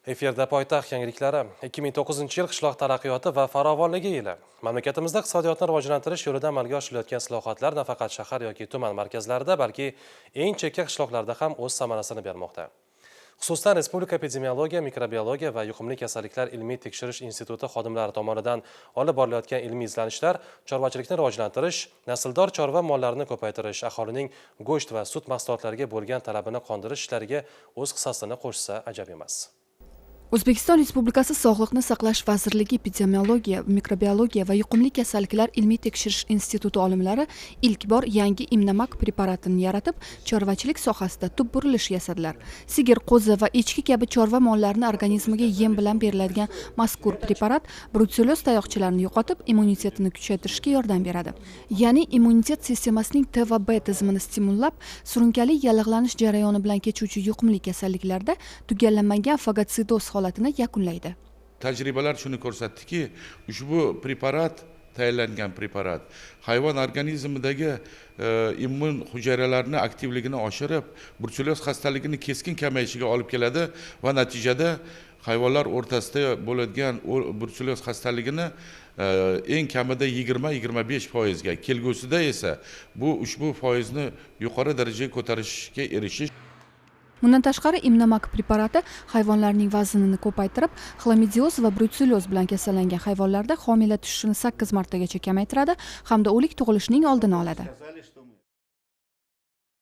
Efirda poytaxt yangiliklari 2009-yil qishloq taraqqiyoti va farovonligi yili. Mamlakatimizda iqtisodiyotni rivojlantirish yo'lida amalga oshirilayotgan islohotlar nafaqat shahar yoki tuman markazlarida, balki eng chekka qishloqlarda ham o'z samarasini bermoqda. Xususan, Respublika epidemiologiya, mikrobiologiya va yuqumli kasalliklar ilmiy tekshirish instituti xodimlari tomonidan olib borilayotgan ilmiy izlanishlar chorvachilikni rivojlantirish, nasldor chorva mollarini ko'paytirish, aholining go'sht va sut mahsulotlariga bo'lgan talabini qondirish ishlariga o'z hissasini qo'shsa ajab emas. O'zbekiston Respublikasi Sog'liqni saqlash vazirligi Epidemiologiya, mikrobiologiya va yuqumli kasalliklar ilmiy tekshirish instituti olimlari ilk bor yangi Imnamak preparatini yaratib, chorvachilik sohasida tub burilish yasadilar. Sigir, qo'zi va echki kabi chorva mollarini organizmiga yem bilan beriladigan mazkur preparat bruselloz tayoqchalarini yo'qotib, immunitetini kuchaytirishga yordam beradi. Ya'ni immunitet sistemasining T va B tizimini stimullab, surunkali yallig'lanish jarayoni bilan kechuvchi yuqumli kasalliklarda tugallanmagan fagotsidioz holatini yakunlaydi. Tajribalar shuni ko'rsatdiki, ushbu preparat, tayyorlangan preparat hayvon organizmidagi immun hujayralarning aktivligini oshirib, bruselloz xastaligini keskin kamayishiga olib keladi va natijada hayvonlar o'rtasida bo'ladigan bruselloz xastaligini eng kamida 20-25% ga, kelgusida esa bu ushbu foizni yuqori darajaga ko'tarishga erishish. Bundan tashqari Imnamak preparati hayvonlarning vaznini ko'paytirib, xlamidioz va bruselloz bilan kasallangan hayvonlarda homila tushishini 8 martagacha kamaytiradi hamda o'lik tug'ilishning oldini oladi.